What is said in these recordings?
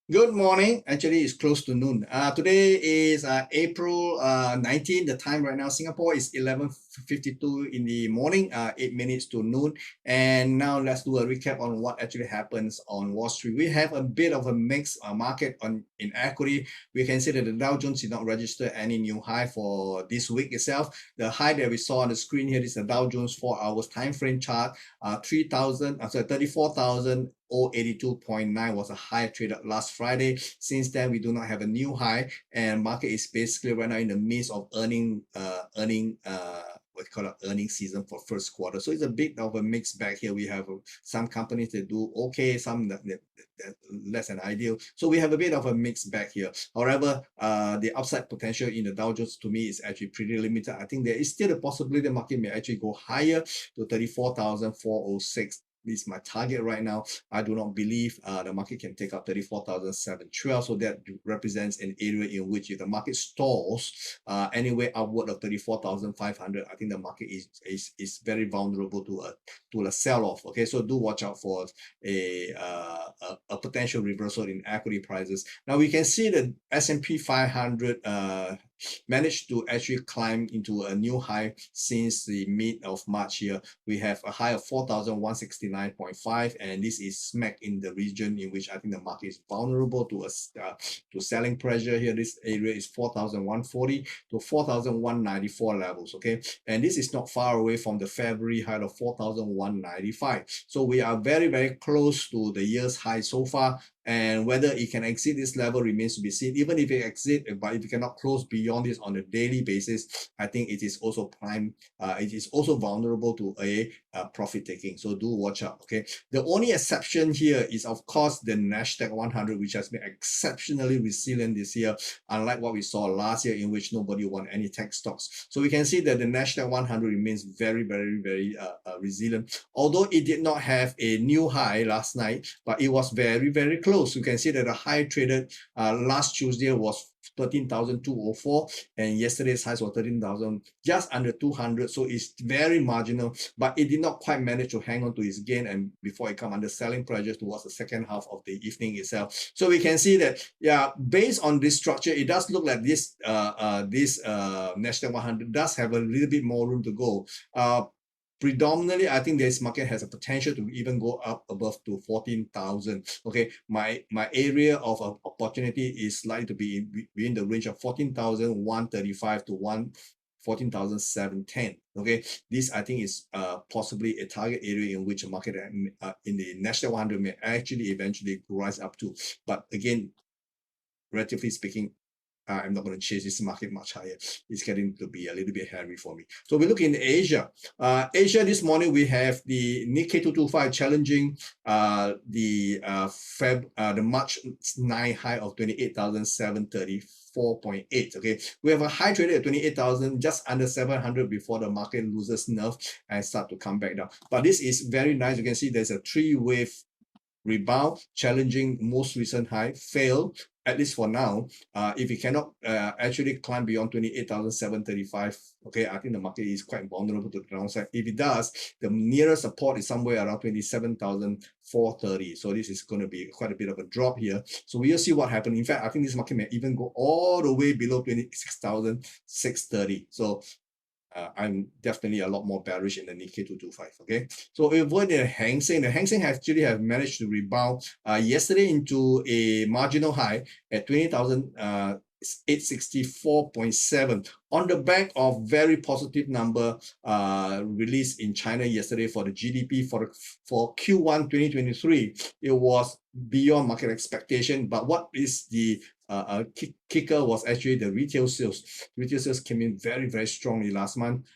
Good morning. Actually, it's close to noon. Today is April 19. The time right now, Singapore is 11:52 in the morning, 8 minutes to noon. And now let's do a recap on what actually happens on Wall Street. We have a bit of a mixed market in equity. We can see that the Dow Jones did not register any new high for this week itself. The high that we saw on the screen here is the Dow Jones 4 hours time frame chart. 34,082.9 was a high traded last Friday. Since then, we do not have a new high, and market is basically right now in the midst of earning season for first quarter. So it's a bit of a mixed bag here. We have some companies that do okay, some that less than ideal. So we have a bit of a mixed bag here. However, the upside potential in the Dow Jones to me is actually pretty limited. I think there is still a possibility the market may actually go higher to 34,406. This is my target right now. I do not believe the market can take up 34,712. So that represents an area in which if the market stalls anywhere upward of 34,500, I think the market is very vulnerable to a sell-off. Okay, so do watch out for a potential reversal in equity prices. Now we can see the S&P 500 managed to actually climb into a new high since the mid of March here. We have a high of 4,169.5, and this is smack in the region in which I think the market is vulnerable to selling pressure here. This area is 4,140 to 4,194 levels. Okay, and this is not far away from the February high of 4,195. So we are very, very close to the year's high so far. And whether it can exceed this level remains to be seen. Even if it exceeds, but if it cannot close beyond this on a daily basis, I think it is also it is also vulnerable to a profit taking. So do watch out. Okay. The only exception here is, of course, the Nasdaq 100, which has been exceptionally resilient this year, unlike what we saw last year, in which nobody won any tech stocks. So we can see that the Nasdaq 100 remains very, very, very resilient. Although it did not have a new high last night, but it was very, very close. You can see that the high traded last Tuesday was 13,204, and yesterday's highs were 13,000, just under 200. So it's very marginal, but it did not quite manage to hang on to its gain, and before it come under selling pressure towards the second half of the evening itself. So we can see that, yeah, based on this structure, it does look like this Nasdaq 100 does have a little bit more room to go. Predominantly, I think this market has a potential to even go up above to 14,000. Okay, my area of opportunity is likely to be within the range of 14,135 to 14,710. Okay, this I think is possibly a target area in which a market in the Nasdaq 100 may actually eventually rise up to. But again, relatively speaking, I'm not going to chase this market much higher. It's getting to be a little bit hairy for me. So we look in Asia. Asia this morning, we have the Nikkei 225 challenging the March 9 high of 28,734.8. Okay, we have a high traded at 28,000, just under 700 before the market loses nerve and start to come back down. But this is very nice. You can see there's a three-wave rebound, challenging most recent high, fail, at least for now. If it cannot actually climb beyond 28,735, okay, I think the market is quite vulnerable to the downside. If it does, the nearest support is somewhere around 27,430. So this is going to be quite a bit of a drop here. So we'll see what happens. In fact, I think this market may even go all the way below 26,630. So I'm definitely a lot more bearish in the Nikkei 225. Okay, so over the Hang Seng actually have managed to rebound yesterday into a marginal high at 20,864.7 on the back of very positive number released in China yesterday for the GDP for Q1 2023. It was beyond market expectation, but what is the kicker was actually the retail sales. Retail sales came in very, very strongly last month,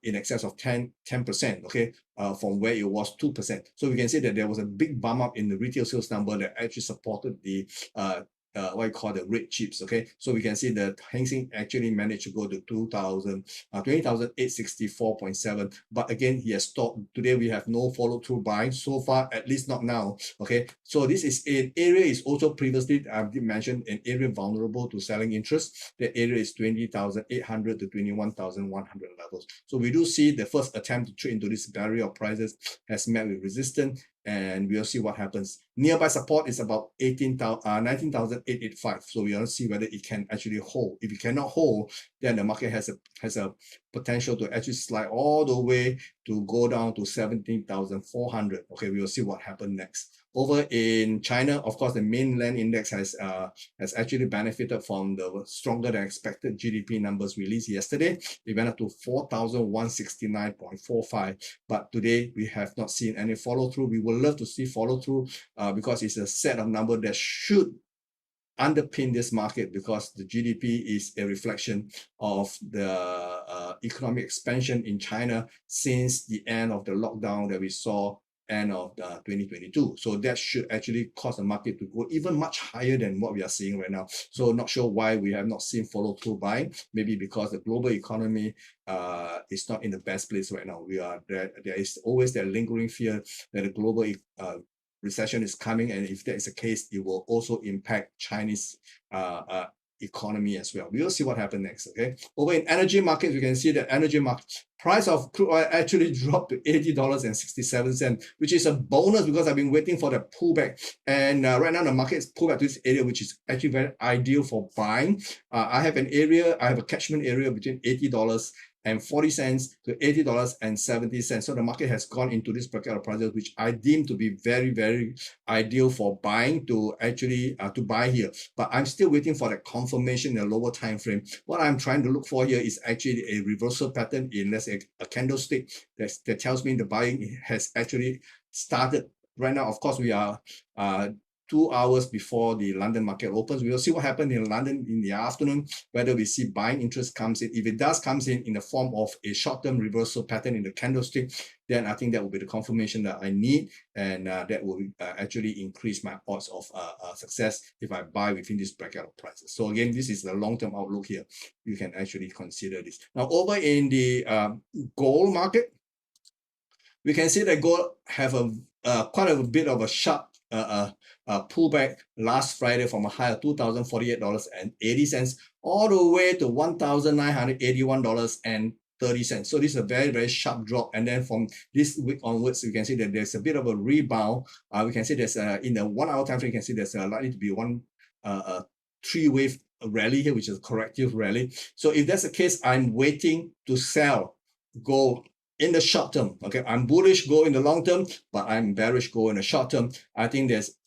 in excess of 10%, okay, from where it was 2%. So we can see that there was a big bump up in the retail sales number that actually supported the what you call the red chips. Okay, so we can see the Hang Seng actually managed to go to 20,864.7, but again he has stopped. Today we have no follow through buying so far, at least not now. Okay, so this is an area is also previously I did mention an area vulnerable to selling interest. The area is 20,800 to 21,100 levels. So we do see the first attempt to trade into this barrier of prices has met with resistance, and we'll see what happens. Nearby support is about 19,885. So we'll see whether it can actually hold. If it cannot hold, then the market has a potential to actually slide all the way to go down to 17,400. Okay, we will see what happens next. Over in China, of course, the mainland index has actually benefited from the stronger than expected GDP numbers released yesterday. It went up to 4,169.45, but today we have not seen any follow through. We would love to see follow through because it's a set of numbers that should underpin this market, because the GDP is a reflection of the economic expansion in China since the end of the lockdown that we saw end of 2022. So that should actually cause the market to go even much higher than what we are seeing right now. So not sure why we have not seen follow through buying. Maybe because the global economy is not in the best place right now. There is always that lingering fear that the global recession is coming, and if that is the case, it will also impact Chinese economy as well. We will see what happens next. Okay, over in energy markets, you can see that energy market price of crude oil actually dropped to $80.67, which is a bonus because I've been waiting for the pullback, and right now the market is pulled back to this area, which is actually very ideal for buying. I have a catchment area between $80.40 to $80.70. So the market has gone into this bracket of prices, which I deem to be very, very ideal for buying, to actually to buy here. But I'm still waiting for the confirmation in a lower time frame. What I'm trying to look for here is actually a reversal pattern in, let's say, a candlestick that tells me the buying has actually started. Right now, of course, we are 2 hours before the London market opens. We will see what happens in London in the afternoon, whether we see buying interest comes in. If it does comes in the form of a short-term reversal pattern in the candlestick, then I think that will be the confirmation that I need, and that will actually increase my odds of success if I buy within this bracket of prices. So again, this is the long-term outlook here. You can actually consider this. Now over in the gold market, we can see that gold have quite a bit of a sharp pullback last Friday from a high of $2,048.80 all the way to $1,981.30. So this is a very, very sharp drop. And then from this week onwards, you can see that there's a bit of a rebound. We can see there's in the 1 hour time frame, you can see there's likely to be one three-wave rally here, which is a corrective rally. So if that's the case, I'm waiting to sell gold in the short term. Okay, I'm bullish gold in the long term, but I'm bearish gold in the short term. I think there's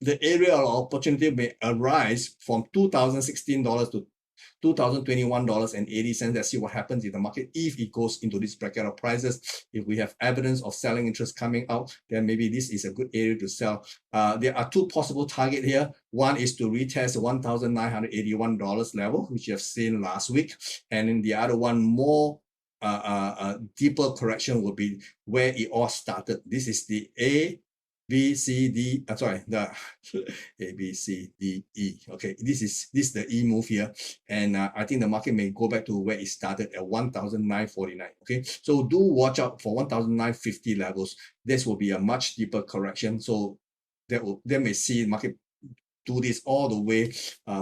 the area of opportunity may arise from $2,016 to $2,021.80. Let's see what happens in the market if it goes into this bracket of prices. If we have evidence of selling interest coming out, then maybe this is a good area to sell. There are two possible targets here. One is to retest the $1,981 level, which you have seen last week, and then the other one, more deeper correction, will be where it all started. This is the the A, B, C, D, E. Okay, this is the E move here, and I think the market may go back to where it started at 1,949. Okay, so do watch out for 1,950 levels. This will be a much deeper correction, so that may see market do this all the way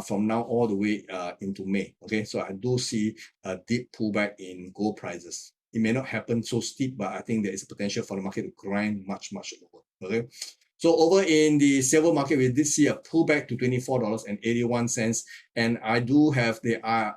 from now all the way into May. Okay, so I do see a deep pullback in gold prices. It may not happen so steep, but I think there is a potential for the market to grind much lower. Okay, so over in the silver market, we did see a pullback to $24.81, and I do have the a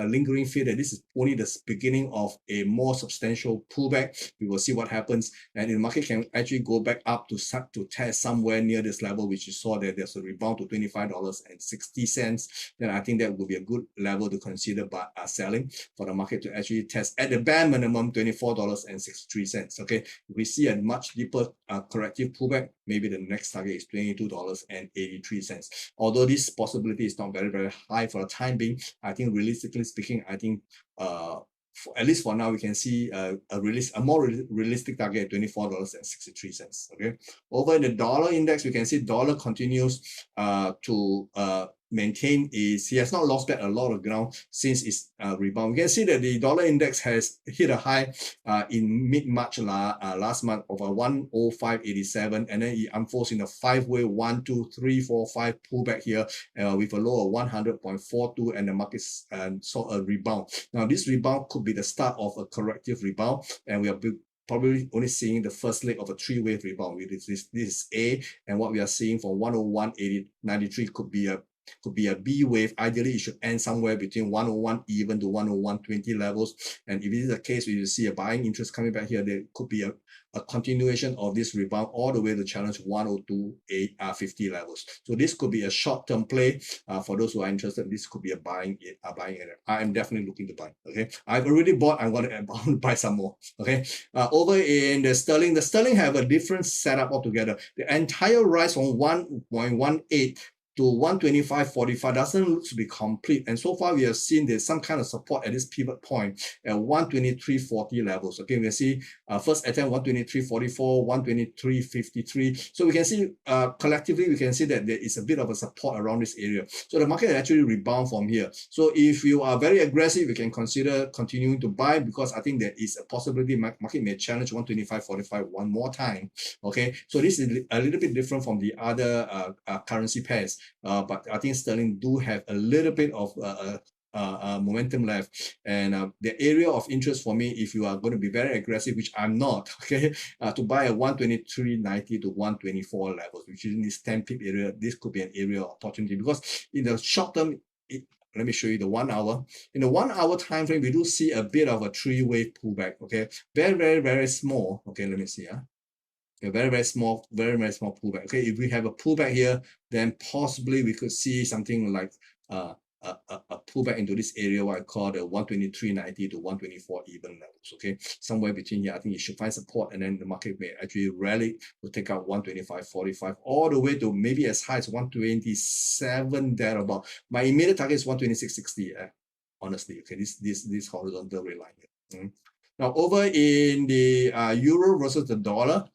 lingering fear that this is only the beginning of a more substantial pullback. We will see what happens, and the market can actually go back up to test somewhere near this level, which you saw that there's a rebound to $25.60. Then I think that will be a good level to consider selling, for the market to actually test at the bare minimum $24.63. Okay, if we see a much deeper corrective pullback, maybe the next target is $22.83. Although this possibility is not very, very high for the time being, I think realistically speaking, I think at least for now, we can see a more realistic target at $24.63. Okay, over in the dollar index, we can see dollar continues to maintain he has not lost back a lot of ground since its rebound. We can see that the dollar index has hit a high in mid-March last month of a 105.87, and then it unfolds in a five-way 1, 2, 3, 4, 5 pullback here with a low of 100.42, and the market saw a rebound. Now this rebound could be the start of a corrective rebound, and we are probably only seeing the first leg of a three-wave rebound. This is A, and what we are seeing from 101.93 could be a B wave. Ideally, it should end somewhere between 101 even to 101.20 levels. And if it is the case, we will see a buying interest coming back here. There could be a continuation of this rebound all the way to challenge 102.50 levels. So this could be a short-term play for those who are interested. This could be a buying area. I am definitely looking to buy. Okay, I've already bought. I'm going to buy some more. Okay, over in the sterling have a different setup altogether. The entire rise from 1.18 to 125.45 doesn't look to be complete, and so far we have seen there's some kind of support at this pivot point at 123.40 levels. Okay, we see first attempt 123.44, 123.53. So we can see collectively we can see that there is a bit of a support around this area. So the market actually rebound from here. So if you are very aggressive, you can consider continuing to buy, because I think there is a possibility market may challenge 125.45 one more time. Okay, so this is a little bit different from the other currency pairs. But I think sterling do have a little bit of momentum left, and the area of interest for me, if you are going to be very aggressive, which I'm not, okay, to buy a 123.90 to 124 levels, which is in this 10 pip area. This could be an area of opportunity, because in the short term, let me show you the 1 hour. In the 1 hour time frame, we do see a bit of a three-wave pullback. Okay, very small. Okay, let me see. A very small pullback. Okay, if we have a pullback here, then possibly we could see something like a pullback into this area, what I call the 123.90 to 124 even levels. Okay, somewhere between here, I think you should find support, and then the market may actually rally to take out 125.45 all the way to maybe as high as 127 thereabout. My immediate target is 126.60. Honestly, okay, this horizontal red line here. Now over in the euro versus the dollar,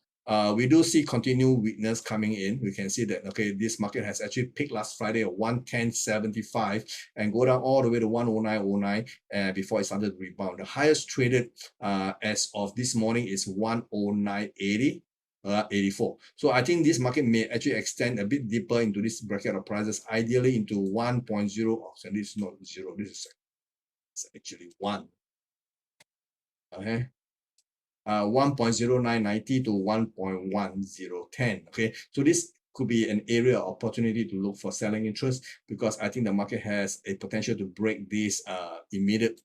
we do see continued weakness coming in. We can see that, okay, this market has actually peaked last Friday at 110.75 and go down all the way to 109.09 before it started to rebound. The highest traded as of this morning is 109.80. 84. So I think this market may actually extend a bit deeper into this bracket of prices, ideally into 1.0. Oh, so this is not 0, this is actually 1. Okay. 1.0990 to 1.1010. Okay, so this could be an area of opportunity to look for selling interest, because I think the market has a potential to break this immediate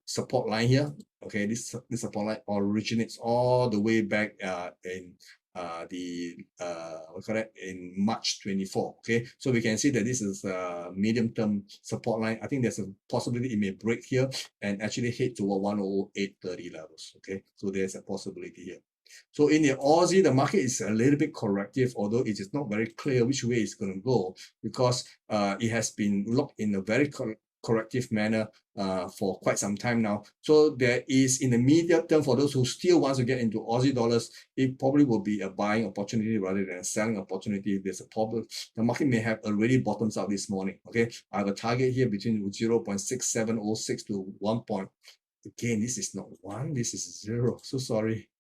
support line here. Okay, this support line originates all the way back in in March 24. Okay, so we can see that this is a medium-term support line. I think there's a possibility it may break here and actually head toward 108.30 levels. Okay, so there's a possibility here. So in the Aussie, the market is a little bit corrective, although it is not very clear which way it's going to go, because it has been locked in a very corrective manner for quite some time now. So there is, in the medium term, for those who still want to get into Aussie dollars, it probably will be a buying opportunity rather than a selling opportunity. There's a problem. The market may have already bottoms out this morning. Okay, I have a target here between 0.6706 to 1. Again, this is not 1, this is 0. So sorry.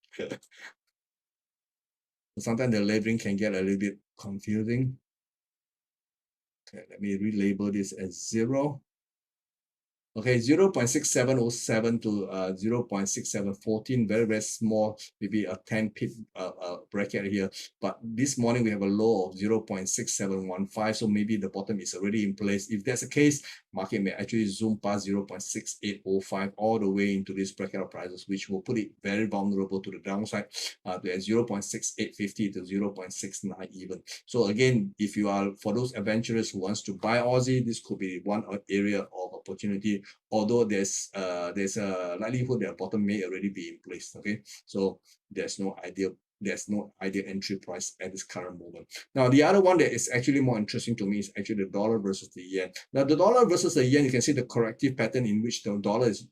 Sometimes the labeling can get a little bit confusing. Okay, let me relabel this as 0. Okay, 0.6707 to 0.6714, very small, maybe a 10 pip bracket here. But this morning we have a low of 0.6715, so maybe the bottom is already in place. If that's the case, market may actually zoom past 0.6805 all the way into this bracket of prices, which will put it very vulnerable to the downside, to 0.6850 to 0.69 even. So again, if you are, for those adventurers who wants to buy Aussie, this could be one area of opportunity, although there's a likelihood that bottom may already be in place. Okay, so there's no ideal entry price at this current moment. Now the other one that is actually more interesting to me is actually the dollar versus the yen. Now the dollar versus the yen, you can see the corrective pattern in which the dollar is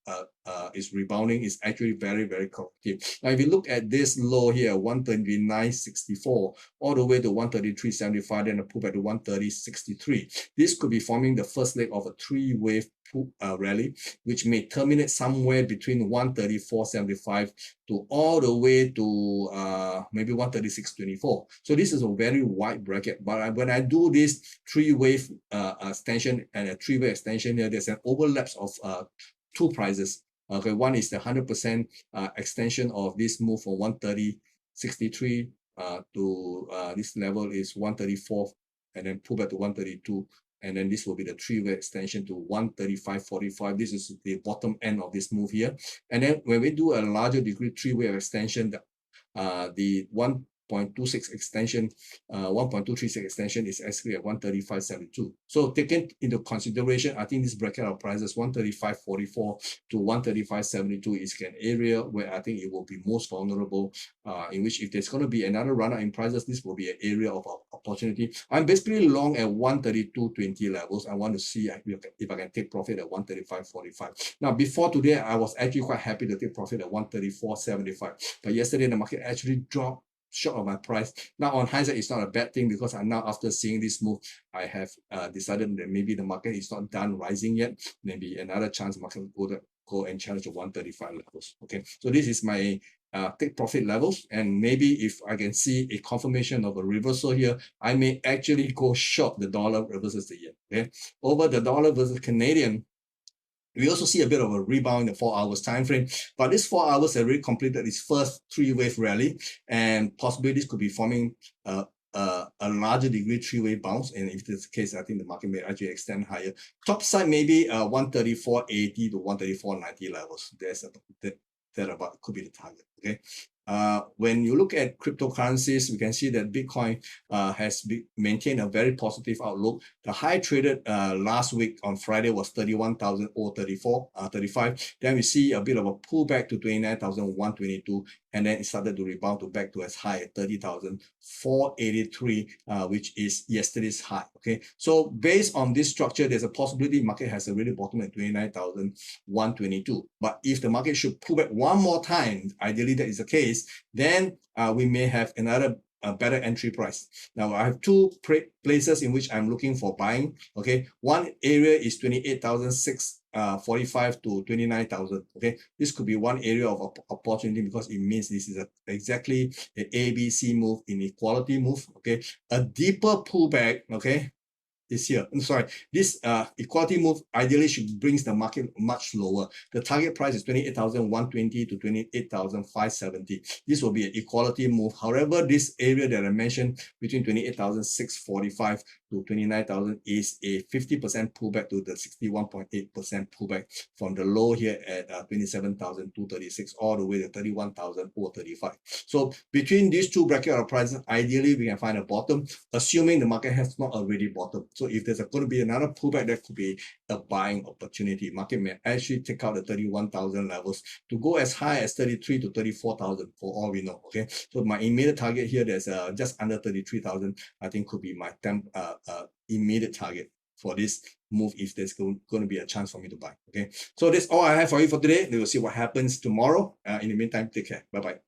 is rebounding, is actually very, very corrective. Now, if you look at this low here, 139.64, all the way to 133.75, then a pullback to 130.63. This could be forming the first leg of a three-wave rally, which may terminate somewhere between 134.75 to all the way to maybe 136.24. So this is a very wide bracket. But when I do this three-wave extension and a three-wave extension here, there's an overlap of two prices. Okay, one is the 100% extension of this move from 130.63 to this level is 134, and then pull back to 132. And then this will be the three-way extension to 135.45. This is the bottom end of this move here. And then when we do a larger degree three-way extension, the 1.26 extension, 1.236 extension is actually at 135.72. So taken into consideration, I think this bracket of prices 135.44 to 135.72 is an area where I think it will be most vulnerable, in which if there's going to be another run up in prices, this will be an area of opportunity. I'm basically long at 132.20 levels. I want to see if I can take profit at 135.45. Now, before today, I was actually quite happy to take profit at 134.75. But yesterday, the market actually dropped short of my price. Now, on hindsight, it's not a bad thing, because now after seeing this move, I have decided that maybe the market is not done rising yet. Maybe another chance market will go and challenge the 135 levels. Okay, so this is my take profit levels, and maybe if I can see a confirmation of a reversal here, I may actually go short the dollar versus the yen. Okay, over the dollar versus Canadian, we also see a bit of a rebound in the 4 hours time frame, but this 4 hours have already completed its first three-wave rally, and possibly this could be forming a larger degree three-wave bounce. And if this is the case, I think the market may actually extend higher. Top side maybe 134.80 to 134.90 levels. That about could be the target. Okay. When you look at cryptocurrencies, we can see that Bitcoin has maintained a very positive outlook. The high traded last week on Friday was 31,034.35. Then we see a bit of a pullback to 29,122, and then it started to rebound to back to as high as 30,483, which is yesterday's high. Okay, so based on this structure, there's a possibility market has already bottomed at 29,122. But if the market should pull back one more time, ideally that is the case, then we may have another better entry price. Now, I have two places in which I'm looking for buying. Okay, one area is 28,645 to 29,000. Okay, this could be one area of opportunity, because it means this is exactly an ABC move, inequality move. Okay, a deeper pullback. Okay, is here. I'm sorry, this equality move ideally should brings the market much lower. The target price is 28,120 to 28,570. This will be an equality move. However, this area that I mentioned between 28,645 to 29,000 is a 50% pullback to the 61.8% pullback from the low here at 27,236 all the way to 31,435. So between these two bracket of prices, ideally we can find a bottom, assuming the market has not already bottomed. So if there's going to be another pullback, that could be a buying opportunity. Market may actually take out the 31,000 levels to go as high as 33 to 34,000 for all we know. Okay, so my immediate target here, there's just under 33,000. I think could be my immediate target for this move if there's going to be a chance for me to buy. Okay, so that's all I have for you for today. We will see what happens tomorrow. In the meantime, take care. Bye bye.